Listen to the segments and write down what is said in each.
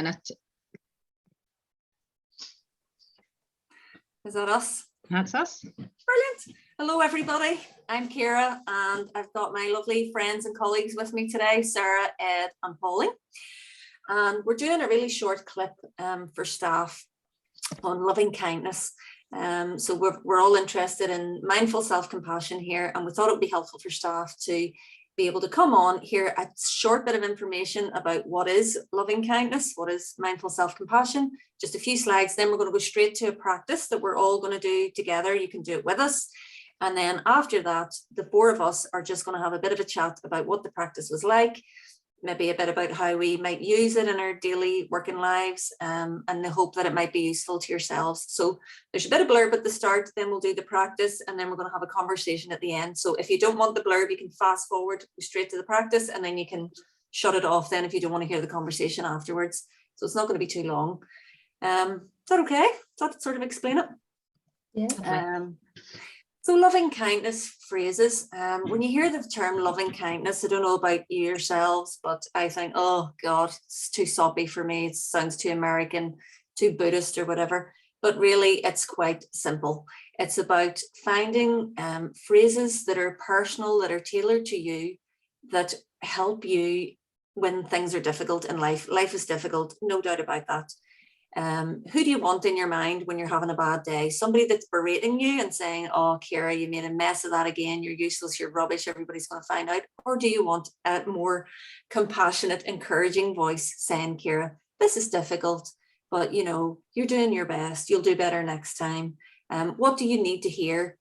minute. Is that us? That's us. Brilliant. Hello, everybody. I'm Ciara, and I've got my lovely friends and colleagues with me today, Sarah, Ed, and Pauline. And we're doing a really short clip for staff on loving kindness. So we're all interested in mindful self-compassion here, and we thought it would be helpful for staff to be able to come on, hear a short bit of information about what is loving kindness, what is mindful self-compassion, just a few slides. Then we're going to go straight to a practice that we're all going to do together. You can do it with us. And then after that, the four of us are just going to have a bit of a chat about what the practice was like, maybe a bit about how we might use it in our daily working lives, and the hope that it might be useful to yourselves. So there's a bit of blurb at the start, then we'll do the practice, and then we're going to have a conversation at the end. So if you don't want the blurb, you can fast forward straight to the practice, and then you can shut it off then if you don't want to hear the conversation afterwards. So it's not going to be too long. Is that okay? Does that sort of explain it? Yeah. So loving kindness phrases, when you hear the term loving kindness, I don't know about you yourselves, but I think, oh God, it's too soppy for me. It sounds too American, too Buddhist or whatever, but really it's quite simple. It's about finding phrases that are personal, that are tailored to you, that help you when things are difficult in life. Life is difficult, no doubt about that. Who do you want in your mind when you're having a bad day? Somebody that's berating you and saying, oh, Ciara, you made a mess of that again. You're useless. You're rubbish. Everybody's going to find out. Or do you want a more compassionate, encouraging voice saying, Ciara, this is difficult, but you know, you're doing your best. You'll do better next time. What do you need to hear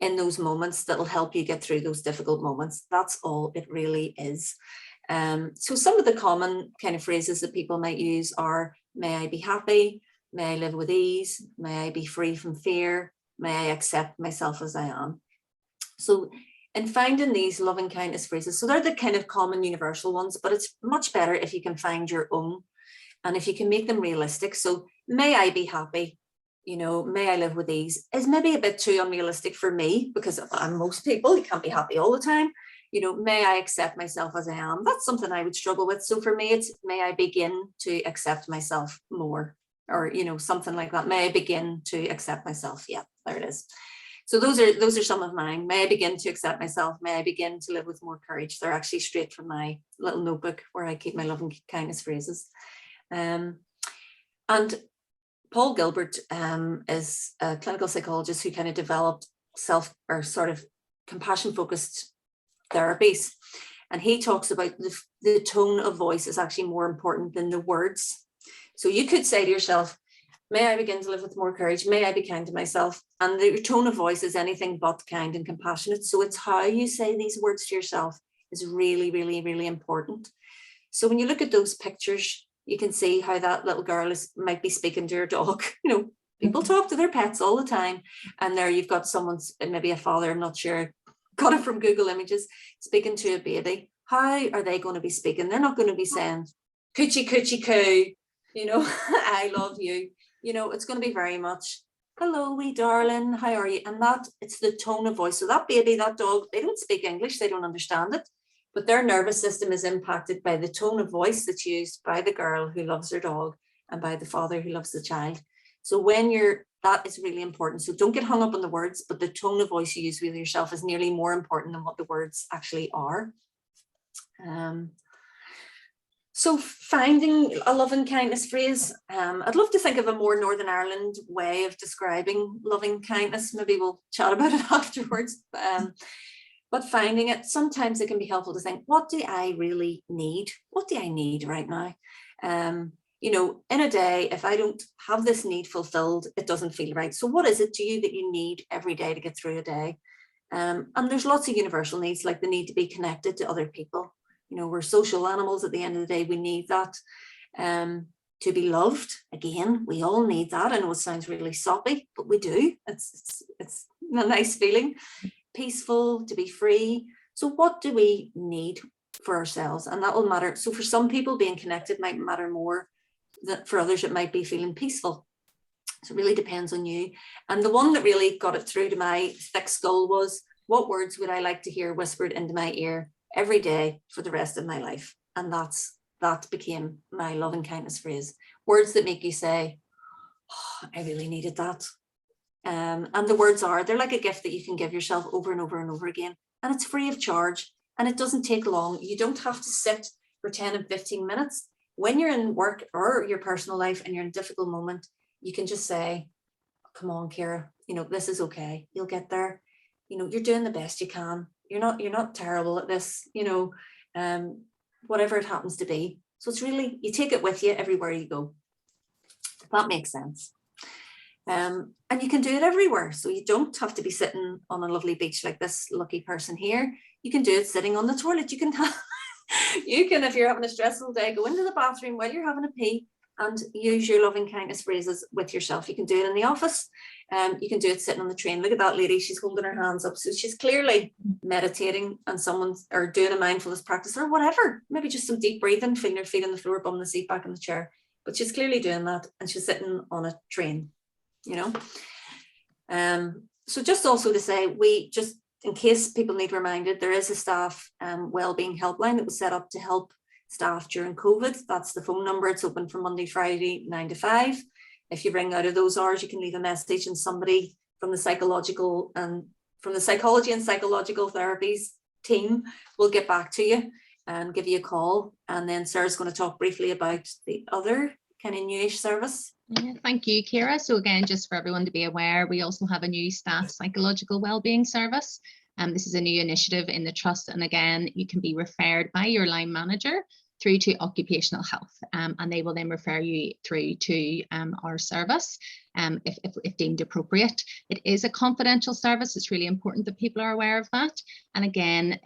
in those moments that will help you get through those difficult moments? That's all it really is. So some of the common kind of phrases that people might use are, may I be happy? May I live with ease? May I be free from fear? May I accept myself as I am? So in finding these loving kindness phrases, so they're the kind of common universal ones, but it's much better if you can find your own and if you can make them realistic. So may I be happy? You know, may I live with ease is maybe a bit too unrealistic for me because I'm most people, you can't be happy all the time. You know, may I accept myself as I am? That's something I would struggle with. So for me, it's may I begin to accept myself more, or, you know, something like that. May I begin to accept myself? Yeah, there it is. So those are some of mine. May I begin to accept myself? May I begin to live with more courage? They're actually straight from my little notebook where I keep my loving kindness phrases. And Paul Gilbert is a clinical psychologist who kind of developed compassion focused therapies, and he talks about the tone of voice is actually more important than the words. So you could say to yourself, may I begin to live with more courage, may I be kind to myself, and the tone of voice is anything but kind and compassionate. So it's how you say these words to yourself is really, really, really important. So when you look at those pictures, you can see how that little girl might be speaking to her dog. You know, people talk to their pets all the time, and there you've got someone's, maybe a father, I'm not sure, got it from Google Images, speaking to a baby. How are they going to be speaking? They're not going to be saying, coochie, coochie, coo, you know, I love you. You know, it's going to be very much, hello, wee darling, how are you? And that, it's the tone of voice. So that baby, that dog, they don't speak English, they don't understand it, but their nervous system is impacted by the tone of voice that's used by the girl who loves her dog and by the father who loves the child. So that is really important. So don't get hung up on the words, but the tone of voice you use with yourself is nearly more important than what the words actually are. So finding a loving kindness phrase, I'd love to think of a more Northern Ireland way of describing loving kindness. Maybe we'll chat about it afterwards. But finding it, sometimes it can be helpful to think, what do I really need? What do I need right now? You know, in a day, if I don't have this need fulfilled, it doesn't feel right. So what is it to you that you need every day to get through a day? And there's lots of universal needs, like the need to be connected to other people. You know, we're social animals at the end of the day. We need that. To be loved, again, we all need that. I know it sounds really soppy, but we do. It's a nice feeling. Peaceful, to be free. So what do we need for ourselves? And that will matter. So for some people, being connected might matter more. That for others, it might be feeling peaceful. So it really depends on you. And the one that really got it through to my thick skull was, what words would I like to hear whispered into my ear every day for the rest of my life? And that's that became my loving kindness phrase. Words that make you say, oh, I really needed that. And the words they're like a gift that you can give yourself over and over and over again. And it's free of charge and it doesn't take long. You don't have to sit for 10 and 15 minutes. When you're in work or your personal life and you're in a difficult moment, you can just say, come on, Ciara, this is okay. You'll get there. You're doing the best you can. You're not terrible at this, whatever it happens to be. So it's really, you take it with you everywhere you go. If that makes sense. And you can do it everywhere. So you don't have to be sitting on a lovely beach like this lucky person here. You can do it sitting on the toilet. You can, if you're having a stressful day, go into the bathroom while you're having a pee and use your loving kindness phrases with yourself. You can do it in the office. You can do it sitting on the train. Look at that lady. She's holding her hands up. So she's clearly meditating and or doing a mindfulness practice or whatever. Maybe just some deep breathing, feeling her feet on the floor, bum the seat back in the chair. But she's clearly doing that and she's sitting on a train, So just also to say, in case people need reminded, there is a staff wellbeing helpline that was set up to help staff during COVID. That's the phone number. It's open from Monday, Friday, 9 to 5. If you ring out of those hours, you can leave a message and somebody from the psychology and psychological therapies team will get back to you and give you a call. And then Sarah's going to talk briefly about the other kind of newish service. Yeah, thank you, Ciara. So again, just for everyone to be aware, we also have a new staff psychological wellbeing service. This is a new initiative in the trust. And again, you can be referred by your line manager through to occupational health, and they will then refer you through to our service if deemed appropriate. It is a confidential service. It's really important that people are aware of that. And again,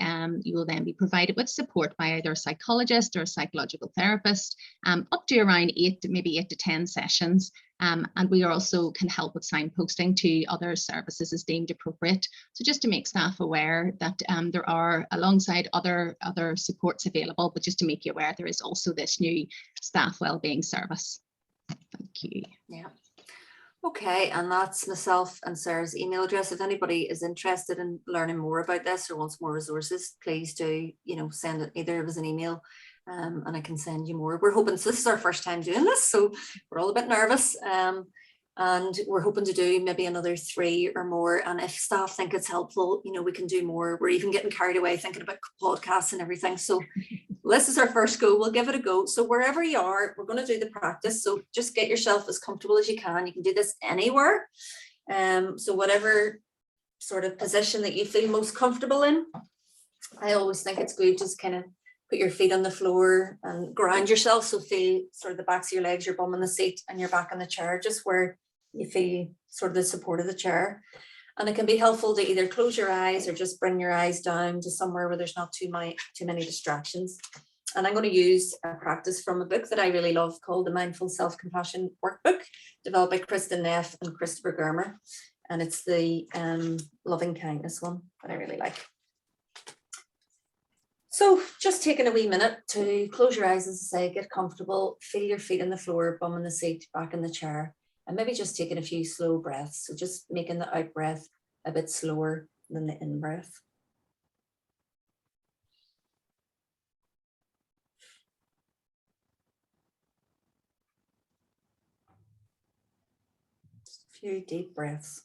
you will then be provided with support by either a psychologist or a psychological therapist, up to around 8 to 10 sessions. And we also can help with signposting to other services as deemed appropriate. So just to make staff aware that there are, alongside other supports available, but just to make you aware, there is also this new staff wellbeing service. Thank you. Yeah. Okay, and that's myself and Sarah's email address. If anybody is interested in learning more about this or wants more resources, please do, send it either of us an email. And I can send you more. We're hoping, so this is our first time doing this, so we're all a bit nervous, and we're hoping to do maybe another 3 or more. And if staff think it's helpful, we can do more. We're even getting carried away thinking about podcasts and everything. So this is our first go. We'll give it a go. So wherever you are, we're going to do the practice. So just get yourself as comfortable as you can. You can do this anywhere. So whatever sort of position that you feel most comfortable in. I always think it's good just kind of put your feet on the floor and ground yourself. So feel sort of the backs of your legs, your bum on the seat and your back on the chair, just where you feel sort of the support of the chair. And it can be helpful to either close your eyes or just bring your eyes down to somewhere where there's not too many distractions. And I'm going to use a practice from a book that I really love called The Mindful Self-Compassion Workbook, developed by Kristen Neff and Christopher Germer. And it's the loving kindness one that I really like. So just taking a wee minute to close your eyes, as I say, get comfortable, feel your feet on the floor, bum on the seat, back in the chair, and maybe just taking a few slow breaths. So just making the out breath a bit slower than the in breath. Just a few deep breaths.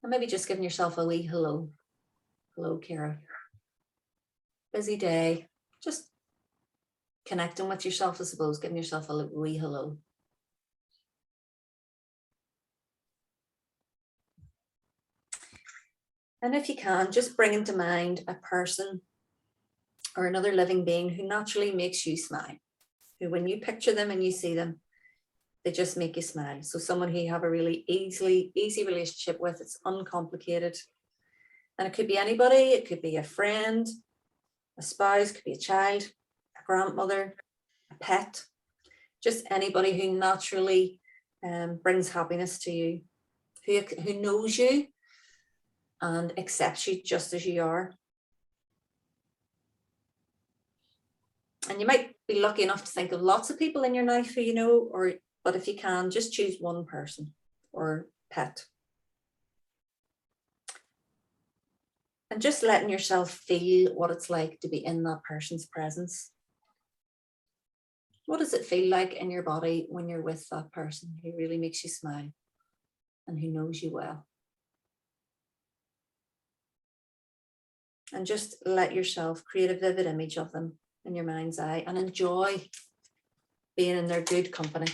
And maybe just giving yourself a wee hello. Hello, Ciara. Busy day, just connecting with yourself, I suppose, giving yourself a wee hello. And if you can, just bring into mind a person or another living being who naturally makes you smile, who when you picture them and you see them, they just make you smile. So someone who you have a really easy relationship with, it's uncomplicated. And it could be anybody, it could be a friend, a spouse, could be a child, a grandmother, a pet, just anybody who naturally brings happiness to you, who knows you and accepts you just as you are. And you might be lucky enough to think of lots of people in your life who you know, but if you can, just choose one person or pet. And just letting yourself feel what it's like to be in that person's presence. What does it feel like in your body when you're with that person who really makes you smile and who knows you well? And just let yourself create a vivid image of them in your mind's eye and enjoy being in their good company.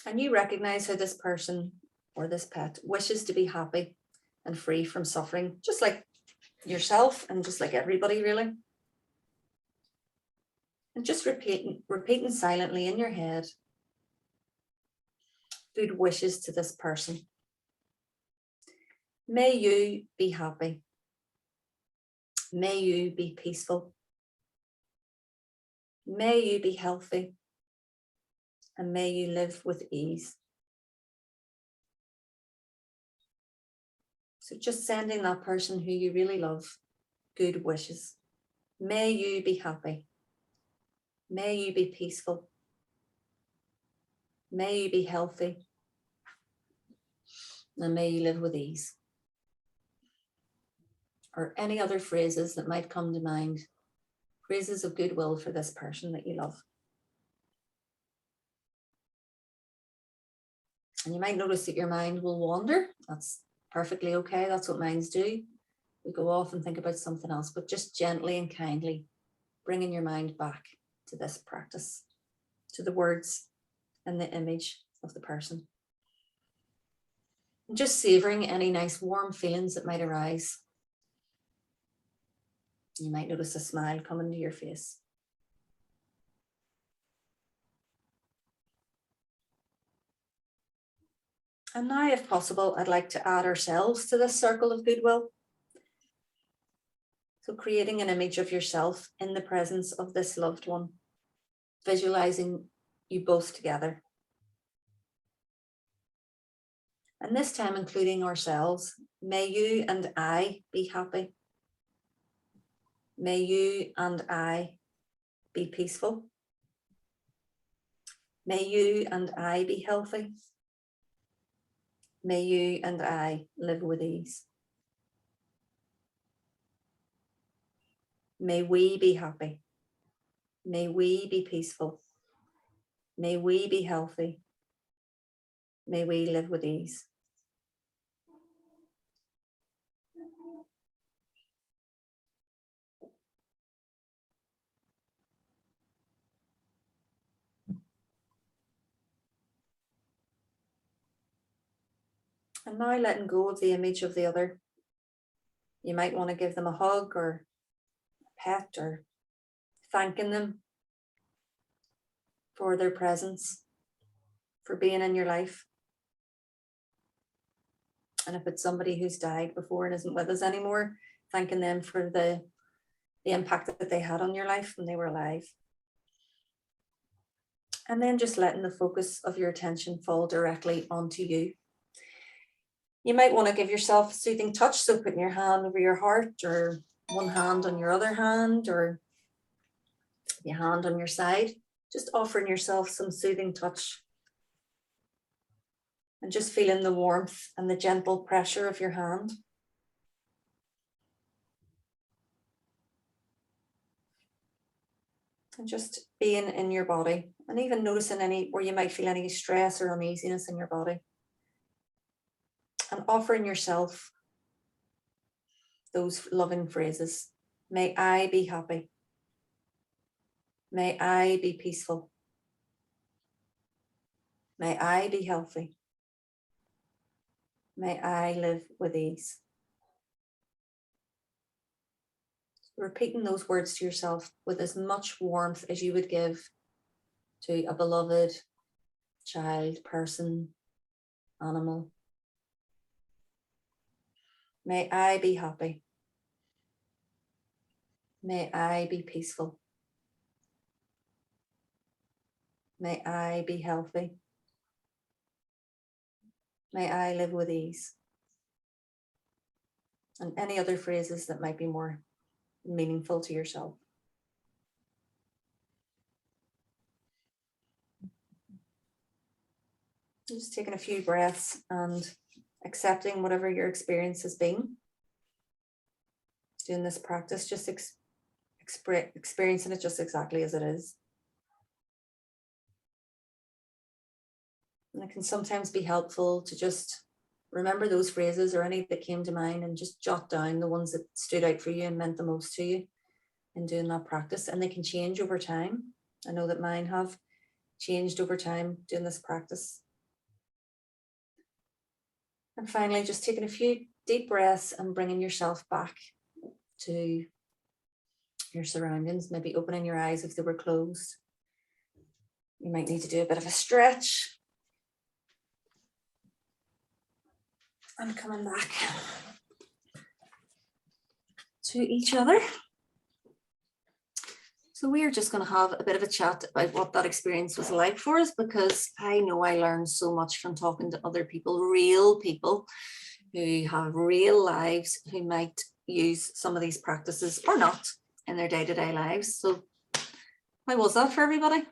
And you recognize how this person or this pet wishes to be happy and free from suffering, just like yourself and just like everybody, really. And just repeating silently in your head good wishes to this person. May you be happy. May you be peaceful. May you be healthy. And may you live with ease. So just sending that person who you really love good wishes. May you be happy. May you be peaceful. May you be healthy. And may you live with ease. Or any other phrases that might come to mind. Phrases of goodwill for this person that you love. And you might notice that your mind will wander. That's perfectly okay. That's what minds do. We go off and think about something else, but just gently and kindly bringing your mind back to this practice, to the words and the image of the person. And just savoring any nice warm feelings that might arise. You might notice a smile coming to your face. And now, if possible, I'd like to add ourselves to this circle of goodwill. So creating an image of yourself in the presence of this loved one, visualizing you both together. And this time, including ourselves, may you and I be happy. May you and I be peaceful. May you and I be healthy. May you and I live with ease. May we be happy. May we be peaceful. May we be healthy. May we live with ease. And now letting go of the image of the other. You might want to give them a hug or a pet or thanking them for their presence, for being in your life. And if it's somebody who's died before and isn't with us anymore, thanking them for the impact that they had on your life when they were alive. And then just letting the focus of your attention fall directly onto you. You might want to give yourself a soothing touch, so putting your hand over your heart or one hand on your other hand or your hand on your side, just offering yourself some soothing touch and just feeling the warmth and the gentle pressure of your hand. And just being in your body and even noticing where you might feel any stress or uneasiness in your body. And offering yourself those loving phrases. May I be happy. May I be peaceful. May I be healthy. May I live with ease. Repeating those words to yourself with as much warmth as you would give to a beloved child, person, animal. May I be happy. May I be peaceful. May I be healthy. May I live with ease. And any other phrases that might be more meaningful to yourself. Just taking a few breaths and accepting whatever your experience has been. doing this practice, just experiencing it just exactly as it is. And it can sometimes be helpful to just remember those phrases or any that came to mind and just jot down the ones that stood out for you and meant the most to you in doing that practice. And they can change over time. I know that mine have changed over time doing this practice. And finally, just taking a few deep breaths and bringing yourself back to your surroundings, maybe opening your eyes if they were closed. You might need to do a bit of a stretch. And coming back to each other. So we are just going to have a bit of a chat about what that experience was like for us, because I know I learned so much from talking to other people, real people who have real lives, who might use some of these practices or not in their day-to-day lives. So how was that for everybody?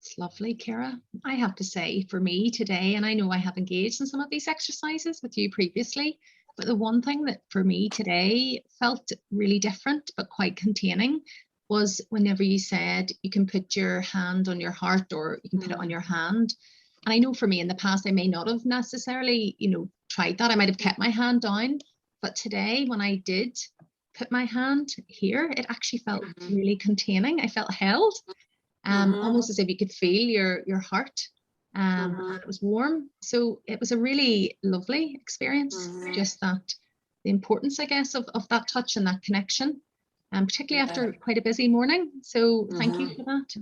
It's lovely, Ciara. I have to say, for me today, and I know I have engaged in some of these exercises with you previously, but the one thing that for me today felt really different but quite containing was whenever you said you can put your hand on your heart or you can put it on your hand. And I know for me in the past, I may not have necessarily, tried that. I might have kept my hand down, but today when I did put my hand here, it actually felt really containing. I felt held, almost as if you could feel your heart. And it was warm. So it was a really lovely experience. Just that, the importance, I guess, of that touch and that connection, and particularly after quite a busy morning. So thank you for that.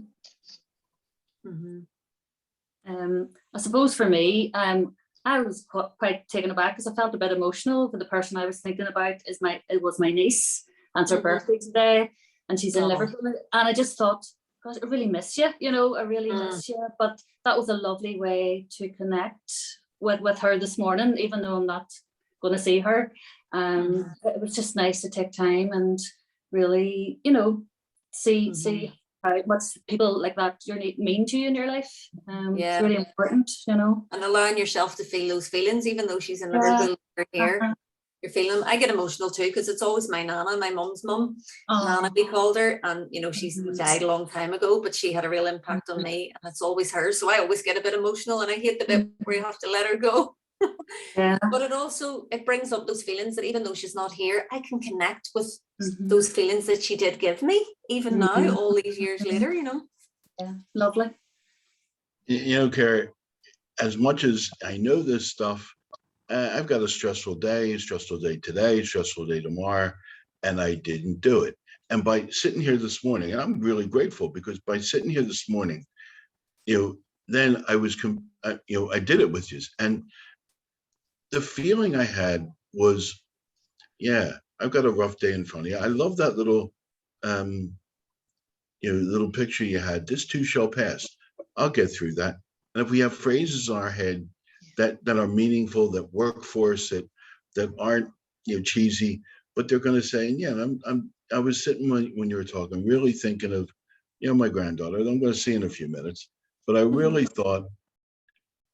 I suppose for me, I was quite taken aback because I felt a bit emotional. For the person I was thinking about it was my niece, and it's her birthday today, and she's in Liverpool, and I just thought, gosh, I really miss you, I really miss you. But that was a lovely way to connect with her this morning, even though I'm not going to see her. It was just nice to take time and really, see how much people like that mean to you in your life. It's really important, And allowing yourself to feel those feelings, even though she's in Liverpool or here. You're feeling them. I get emotional too, because it's always my nana, my mum's mum. Nana, we called her, and she's died a long time ago, but she had a real impact on me, and it's always her. So I always get a bit emotional, and I hate the bit where you have to let her go. But it brings up those feelings that even though she's not here, I can connect with those feelings that she did give me, even now, all these years later. Yeah, lovely. Carrie, as much as I know this stuff, I've got a stressful day today, stressful day tomorrow, and I didn't do it. And by sitting here this morning, and I'm really grateful, because by sitting here this morning, then I was, I did it with you. And the feeling I had was, I've got a rough day in front of you. I love that little, little picture you had. This too shall pass. I'll get through that. And if we have phrases in our head that are meaningful, that work for us, that aren't cheesy, but they're going to say, I was sitting when you were talking, really thinking of my granddaughter that I'm going to see in a few minutes, but I really thought,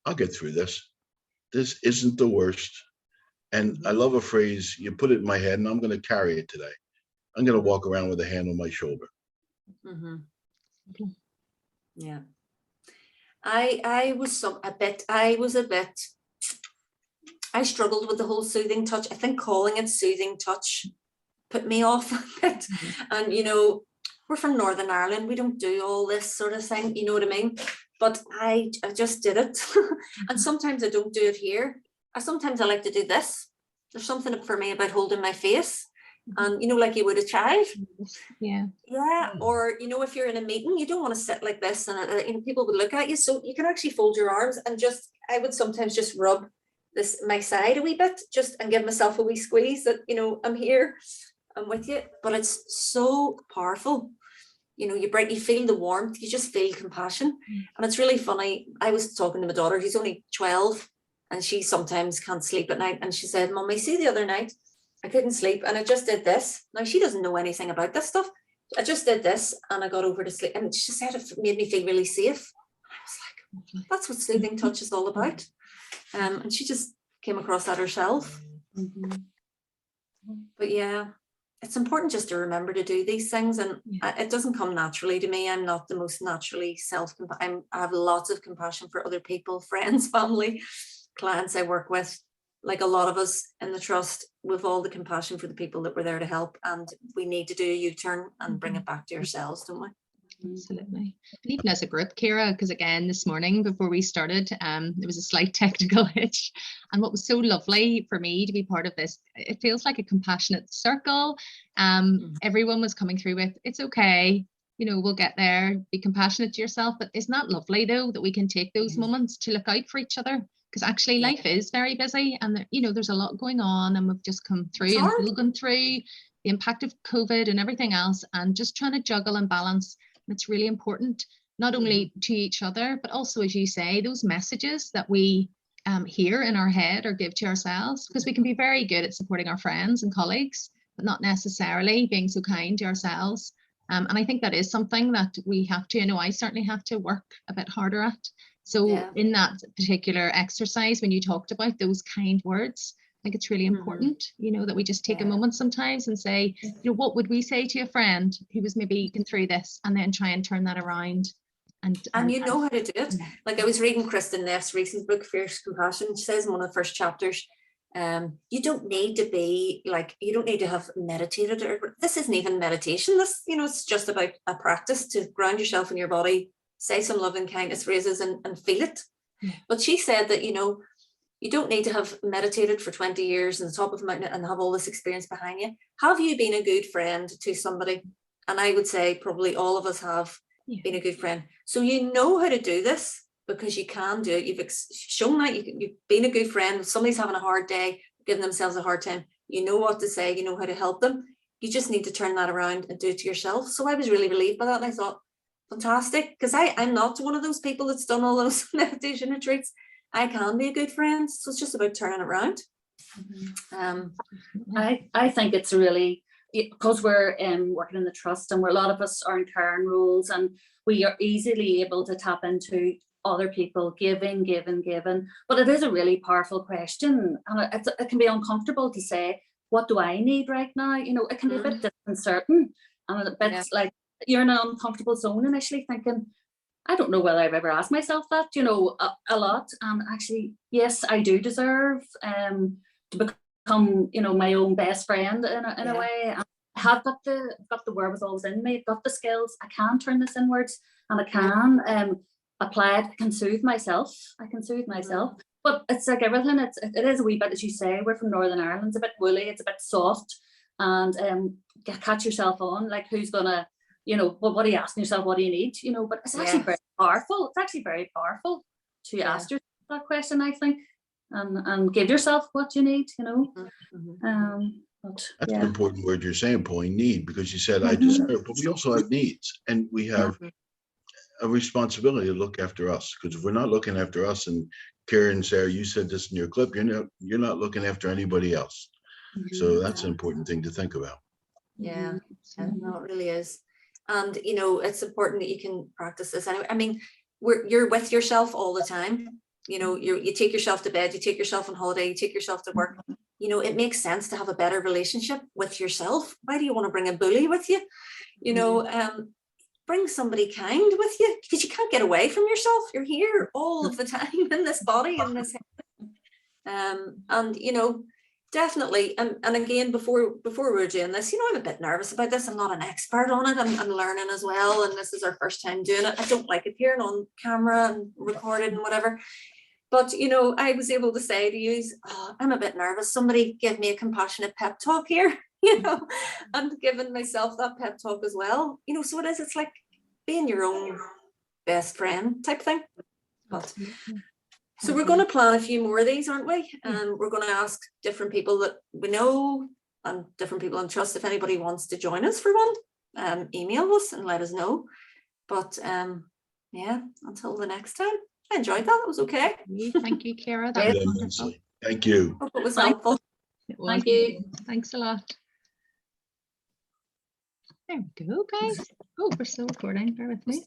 I'll get through this. This isn't the worst. And I love a phrase, you put it in my head, and I'm going to carry it today. I'm going to walk around with a hand on my shoulder. Yeah. I struggled with the whole soothing touch. I think calling it soothing touch put me off a bit. And we're from Northern Ireland, we don't do all this sort of thing, you know what I mean? But I just did it. And sometimes I don't do it here. Sometimes I like to do this. There's something for me about holding my face, and like you would a child. Or if you're in a meeting, you don't want to sit like this, and people would look at you, so you can actually fold your arms, and I would sometimes just rub my side a wee bit, and give myself a wee squeeze that I'm here, I'm with you. But it's so powerful. You feel the warmth, you just feel compassion. And it's really funny. I was talking to my daughter, who's only 12, and she sometimes can't sleep at night, and she said, Mummy, see, the other night I couldn't sleep and I just did this. Now she doesn't know anything about this stuff. I just did this and I got over to sleep, and she said it made me feel really safe. I was like, that's what soothing touch is all about. And she just came across that herself. But yeah, it's important just to remember to do these things, and it doesn't come naturally to me. I'm not the most naturally I have lots of compassion for other people, friends, family, clients I work with. Like a lot of us in the trust, with all the compassion for the people that we're there to help, and we need to do a U-turn and bring it back to ourselves, don't we? Absolutely. And even as a group, Ciara, because again, this morning before we started, there was a slight technical hitch. And what was so lovely for me to be part of this, it feels like a compassionate circle. Everyone was coming through with, it's okay, you know, we'll get there, be compassionate to yourself. But isn't that lovely though, that we can take those moments to look out for each other? Because actually life is very busy, and you know, there's a lot going on, and we've just come through and still gone through the impact of COVID and everything else, and just trying to juggle and balance. It's really important, not only to each other, but also, as you say, those messages that we hear in our head or give to ourselves, because we can be very good at supporting our friends and colleagues, but not necessarily being so kind to ourselves. And I think that is something that we have to, you know, I certainly have to work a bit harder at. So in that particular exercise, when you talked about those kind words, I think it's really important, you know, that we just take a moment sometimes and say, you know, what would we say to a friend who was maybe going through this, and then try and turn that around. And you know how to do it. Like I was reading Kristen Neff's recent book, Fierce Compassion. She says in one of the first chapters, you don't need to be like, you don't need to have meditated, or this isn't even meditation. This, you know, it's just about a practice to ground yourself in your body, say some loving kindness phrases and feel it. But she said that, you know, you don't need to have meditated for 20 years on the top of a mountain and have all this experience behind you. Have you been a good friend to somebody? And I would say probably all of us have been a good friend. So you know how to do this, because you can do it. You've shown that you've been a good friend. If somebody's having a hard day, giving themselves a hard time, you know what to say, you know how to help them. You just need to turn that around and do it to yourself. So I was really relieved by that. And I thought, fantastic, because I'm not one of those people that's done all those meditation retreats. I can be a good friend. So it's just about turning it around. I think it's really, because we're working in the trust, and where a lot of us are in caring roles, and we are easily able to tap into other people giving. But it is a really powerful question, and it can be uncomfortable to say, what do I need right now? You know, it can be a bit disconcerting, and a bit like you're in an uncomfortable zone initially, thinking, I don't know whether I've ever asked myself that, you know, a lot. And actually, yes, I do deserve to become, you know, my own best friend in a way. I have got the wherewithal within me, got the skills. I can turn this inwards, and I can apply it. I can soothe myself. But it's like everything. It is a wee bit, as you say. We're from Northern Ireland. It's a bit woolly. It's a bit soft, and catch yourself on, like, who's gonna, you know, what are you asking yourself? What do you need? You know, but it's actually very powerful. It's actually very powerful to ask yourself that question, I think, and give yourself what you need, you know. That's an important word you're saying, Pauline, need, because you said I deserve, but we also have needs, and we have a responsibility to look after us, because if we're not looking after us, and Karen, Sarah, you said this in your clip, you're not looking after anybody else. So that's an important thing to think about. Yeah, no, it really is. And, you know, it's important that you can practice this anyway. I mean, you're with yourself all the time. You know, you take yourself to bed, you take yourself on holiday, you take yourself to work. You know, it makes sense to have a better relationship with yourself. Why do you want to bring a bully with you? You know, bring somebody kind with you, because you can't get away from yourself. You're here all of the time in this body, in this head. And, you know, definitely. And again, before we were doing this, you know, I'm a bit nervous about this. I'm not an expert on it. I'm learning as well. And this is our first time doing it. I don't like appearing on camera and recorded and whatever. But, you know, I was able to say to you, I'm a bit nervous. Somebody give me a compassionate pep talk here, you know, and giving myself that pep talk as well. You know, so it's like being your own best friend type thing. But so we're going to plan a few more of these, aren't we? And we're going to ask different people that we know and different people in trust if anybody wants to join us for one. Email us and let us know. But yeah, until the next time. I enjoyed that. It was okay. Thank you, Ciara. That was wonderful. Thank you. Hope it was helpful. Thank you. Thanks a lot. There we go, guys. Oh, we're still recording. Bear with me.